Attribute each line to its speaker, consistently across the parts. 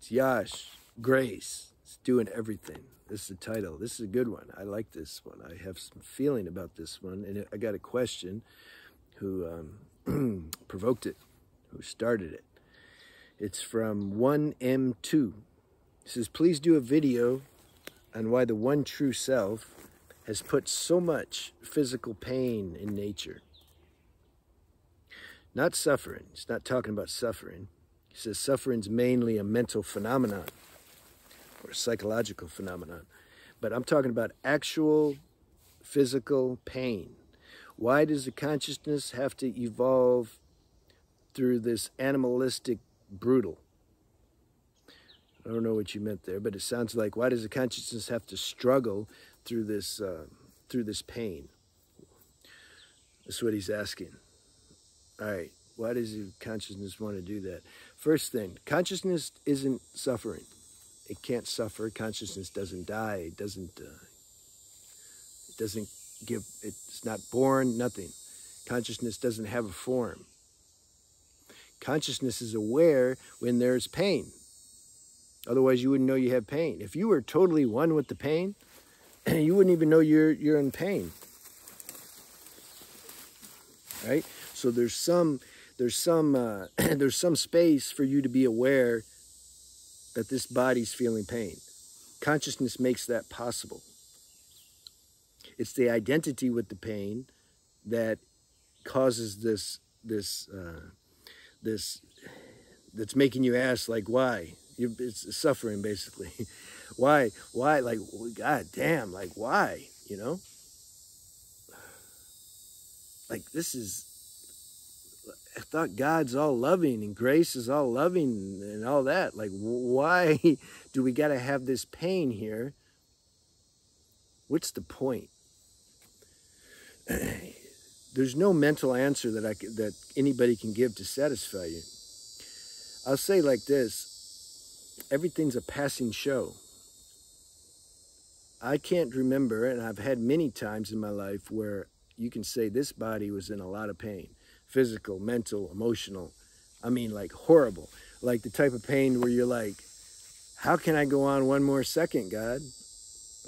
Speaker 1: It's Yash, Grace. It's doing everything. This is the title. This is a good one. I like this one. I have some feeling about this one. And I got a question. Who provoked it? Who started it? It's from 1M2. It says, please do a video on why the one true self has put so much physical pain in nature. Not suffering. He's not talking about suffering. He says suffering's mainly a mental phenomenon or a psychological phenomenon. But I'm talking about actual physical pain. Why does the consciousness have to evolve through this animalistic brutal? I don't know what you meant there, but it sounds like, why does the consciousness have to struggle through this pain? That's what he's asking. All right, why does the consciousness want to do that? First thing, consciousness isn't suffering. It can't suffer. Consciousness doesn't die. It doesn't give, it's not born, nothing. Consciousness doesn't have a form. Consciousness is aware when there's pain. Otherwise, you wouldn't know you have pain. If you were totally one with the pain, you wouldn't even know you're in pain. Right? So there's some space for you to be aware that this body's feeling pain. Consciousness makes that possible. It's the identity with the pain that causes this that's making you ask, like, why? It's suffering, basically. Why? Like, God damn, like, why? You know? Like, this is, I thought God's all loving and grace is all loving and all that. Like, why do we got to have this pain here? What's the point? There's no mental answer that anybody can give to satisfy you. I'll say like this. Everything's a passing show. I can't remember, and I've had many times in my life where you can say this body was in a lot of pain. Physical, mental, emotional. I mean, like horrible. Like the type of pain where you're like, how can I go on one more second, God?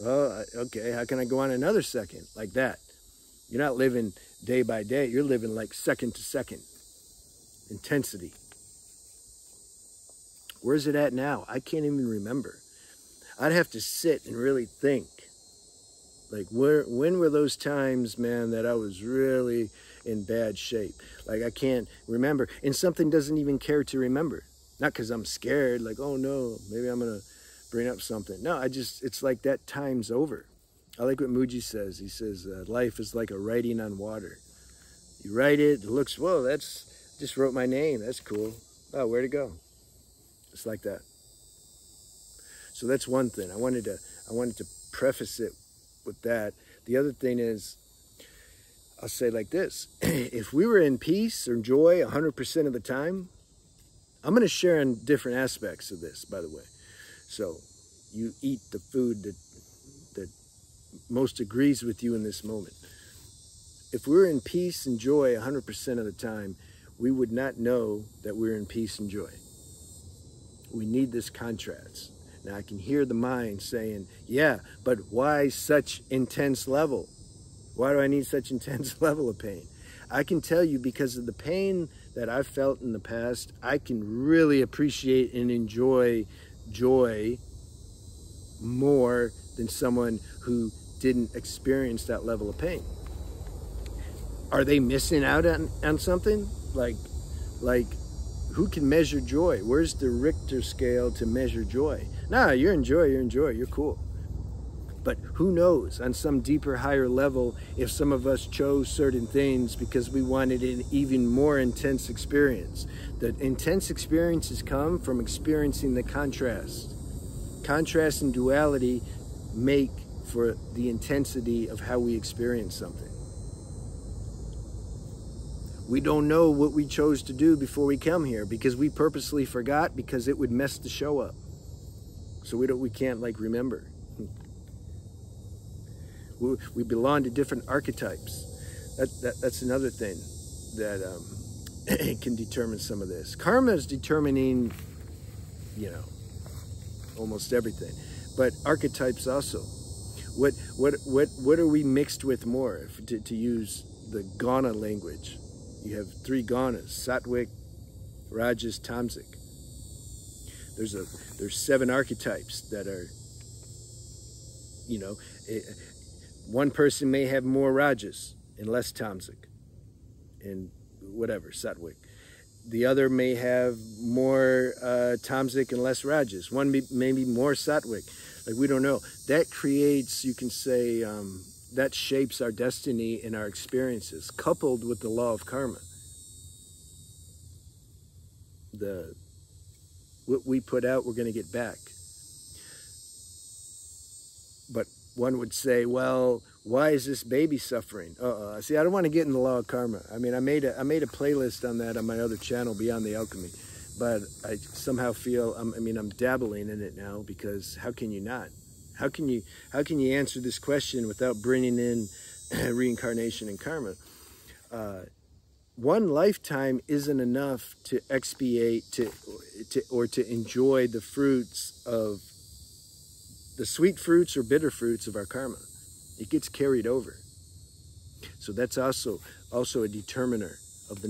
Speaker 1: Oh, okay, how can I go on another second? Like that. You're not living day by day. You're living like second to second. Intensity. Where's it at now? I can't even remember. I'd have to sit and really think. Like, when were those times, man, that I was really in bad shape? Like, I can't remember. And something doesn't even care to remember. Not because I'm scared, like, oh no, maybe I'm going to bring up something. No, it's like that time's over. I like what Mooji says. He says, life is like a writing on water. You write it, it looks, whoa, just wrote my name. That's cool. Oh, where'd it go? It's like that. So that's one thing. I wanted to preface it with that. The other thing is, I'll say like this. If we were in peace or joy 100% of the time, I'm going to share in different aspects of this, by the way. So you eat the food that most agrees with you in this moment. If we were in peace and joy 100% of the time, we would not know that we're in peace and joy. We need this contrast. Now I can hear the mind saying, yeah, but why such intense level? Why do I need such intense level of pain? I can tell you, because of the pain that I've felt in the past, I can really appreciate and enjoy joy more than someone who didn't experience that level of pain. Are they missing out on something? Like, who can measure joy? Where's the Richter scale to measure joy? Nah, you're in joy, you're cool. But who knows, on some deeper, higher level, if some of us chose certain things because we wanted an even more intense experience. The intense experiences come from experiencing the contrast. Contrast and duality make for the intensity of how we experience something. We don't know what we chose to do before we come here because we purposely forgot, because it would mess the show up. So we can't like remember. We belong to different archetypes. That's another thing that can determine some of this. Karma is determining, almost everything. But archetypes also. What are we mixed with more? To use the Gana language, you have 3 Ganas: Sattvic, Rajas, Tamasic. There's 7 archetypes that are, you know, one person may have more Rajas and less Tamasic, and whatever, Sattvic. The other may have more Tamasic and less Rajas. One may be more Sattvic. Like, we don't know. That creates, you can say, that shapes our destiny and our experiences, coupled with the law of karma. What we put out, we're going to get back. But one would say, well, why is this baby suffering? See, I don't want to get in the law of karma. I mean, I made a playlist on that on my other channel, Beyond the Alchemy. But I somehow feel, I'm dabbling in it now, because how can you not? How can you answer this question without bringing in reincarnation and karma? One lifetime isn't enough to expiate or to enjoy the fruits of the sweet fruits or bitter fruits of our karma. It gets carried over. So that's also a determiner of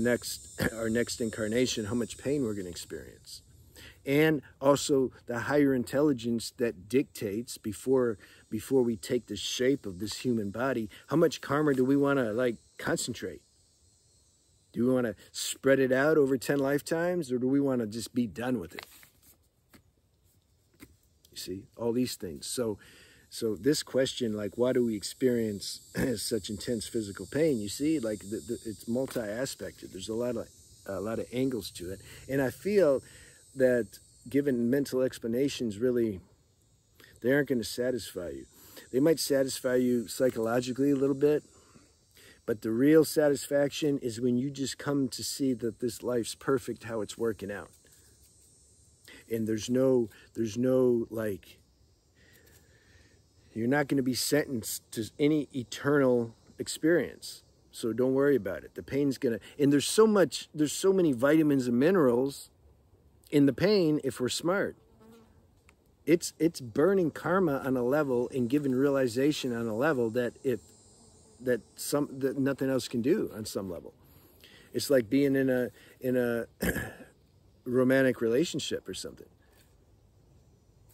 Speaker 1: our next incarnation, how much pain we're going to experience. And also the higher intelligence that dictates, before we take the shape of this human body, how much karma do we want to concentrate? Do we want to spread it out over 10 lifetimes, or do we want to just be done with it? You see, all these things. So this question, why do we experience such intense physical pain? You see, it's multi-aspected. There's a lot of angles to it. And I feel that given mental explanations, really, they aren't going to satisfy you. They might satisfy you psychologically a little bit, but the real satisfaction is when you just come to see that this life's perfect, how it's working out. And there's no you're not going to be sentenced to any eternal experience. So don't worry about it. The pain's going to, and there's so many vitamins and minerals in the pain if we're smart. It's burning karma on a level and giving realization on a level that nothing else can do on some level. It's like being in a romantic relationship or something.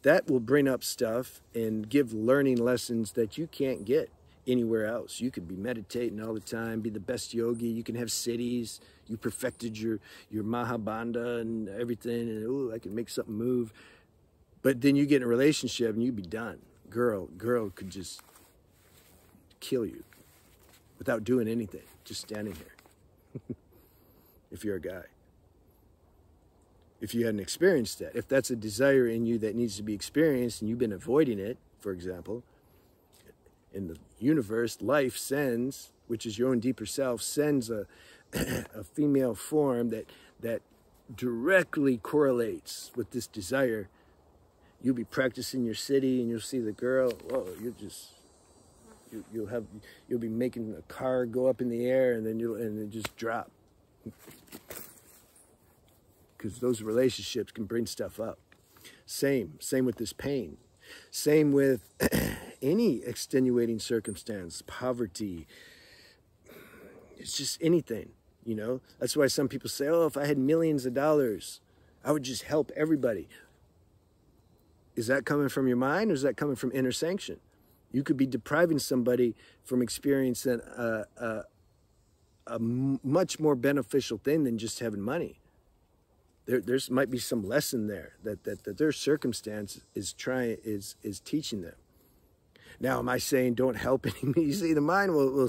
Speaker 1: That will bring up stuff and give learning lessons that you can't get anywhere else. You could be meditating all the time, be the best yogi. You can have cities. You perfected your Mahabandha and everything. And, ooh, I can make something move. But then you get in a relationship and you'd be done. Girl could just kill you without doing anything, just standing there. If you're a guy. If you hadn't experienced that. If that's a desire in you that needs to be experienced and you've been avoiding it, for example, in the universe, life sends, which is your own deeper self, sends a female form that directly correlates with this desire. You'll be practicing your siddhi and you'll see the girl, whoa, you'll be making a car go up in the air and then it just drop. Because those relationships can bring stuff up. Same with this pain. Same with any extenuating circumstance, poverty. It's just anything, you know. That's why some people say, oh, if I had millions of dollars, I would just help everybody. Is that coming from your mind, or is that coming from inner sanction? You could be depriving somebody from experiencing a much more beneficial thing than just having money. There's might be some lesson there that their circumstance is teaching them. Now, am I saying don't help anybody? You see, the mind will,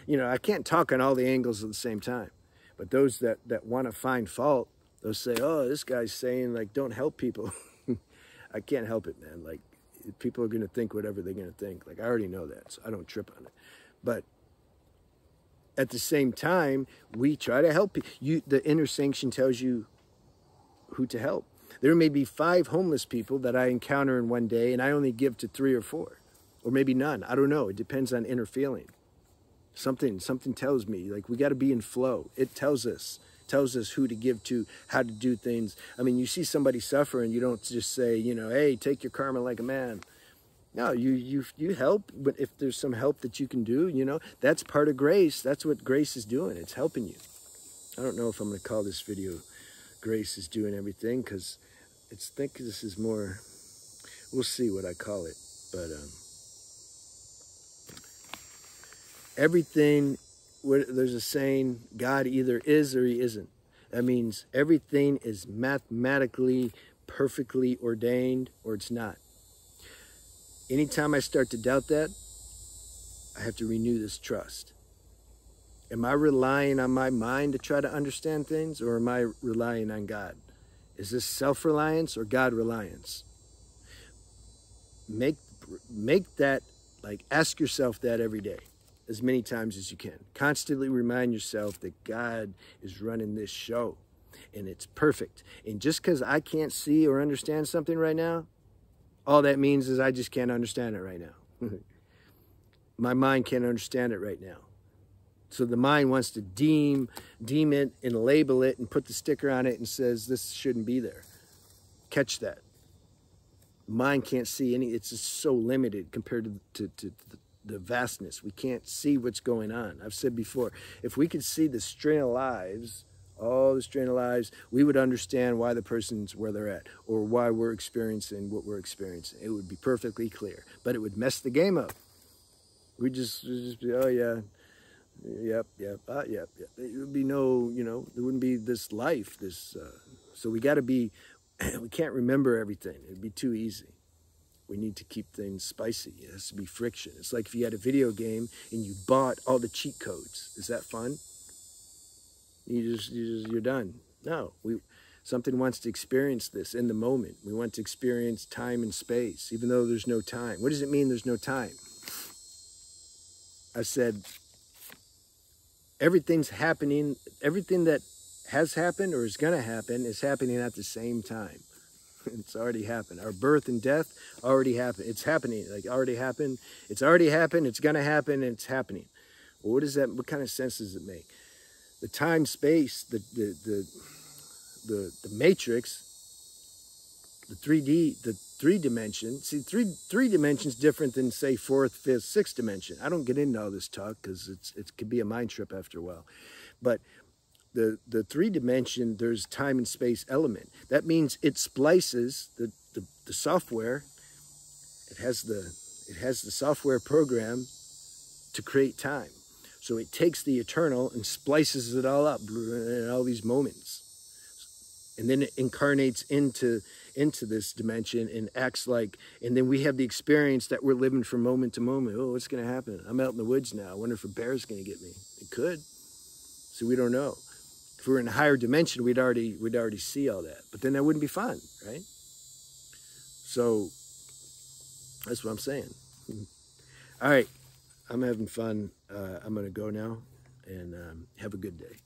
Speaker 1: you know, I can't talk on all the angles at the same time. But those that want to find fault, they'll say, oh, this guy's saying, don't help people. I can't help it, man. People are going to think whatever they're going to think. I already know that, so I don't trip on it. But at the same time, we try to help you. The inner sanction tells you who to help. There may be 5 homeless people that I encounter in one day, and I only give to 3 or 4, or maybe none. I don't know. It depends on inner feeling. Something tells me, we got to be in flow. It tells us tells us who to give to, how to do things. I mean, you see somebody suffering, you don't just say, you know, hey, take your karma like a man. No, you help, but if there's some help that you can do, you know, that's part of grace. That's what grace is doing. It's helping you. I don't know if I'm going to call this video Grace is Doing Everything, because I think this is more, we'll see what I call it. But everything, there's a saying, God either is or he isn't. That means everything is mathematically, perfectly ordained, or it's not. Anytime I start to doubt that, I have to renew this trust. Am I relying on my mind to try to understand things, or am I relying on God? Is this self-reliance or God-reliance? Make that, like, ask yourself that every day, as many times as you can. Constantly remind yourself that God is running this show, and it's perfect. And just because I can't see or understand something right now, all that means is I just can't understand it right now. My mind can't understand it right now. So the mind wants to deem it and label it and put the sticker on it and says this shouldn't be there. Catch that. Mind can't see any, it's just so limited compared to the vastness. We can't see what's going on. I've said before, if we could see the strain of lives, all the strain of lives, we would understand why the person's where they're at, or why we're experiencing what we're experiencing. It would be perfectly clear, but it would mess the game up. We'd just be, oh yeah, yep. It would be no, you know, there wouldn't be this life, so we got to be, we can't remember everything. It'd be too easy. We need to keep things spicy. It has to be friction. It's like if you had a video game and you bought all the cheat codes. Is that fun? You're done. No, something wants to experience this in the moment. We want to experience time and space, even though there's no time. What does it mean there's no time? I said, everything's happening, everything that has happened or is going to happen is happening at the same time. It's already happened. Our birth and death already happened. It's happening, like already happened. It's already happened, it's going to happen, and it's happening. Well, what does that, what kind of sense does it make? The time, space, the matrix, the 3D, the 3 dimension. See, three dimensions different than, say, 4th, 5th, 6th dimension. I don't get into all this talk because it could be a mind trip after a while. But the 3 dimension, there's time and space element. That means it splices the software. It has the software program to create time. So it takes the eternal and splices it all up in all these moments. And then it incarnates into this dimension and acts like, and then we have the experience that we're living from moment to moment. Oh, what's going to happen? I'm out in the woods now. I wonder if a bear's going to get me. It could. So we don't know. If we were in a higher dimension, we'd already see all that. But then that wouldn't be fun, right? So that's what I'm saying. All right. I'm having fun. I'm going to go now, and have a good day.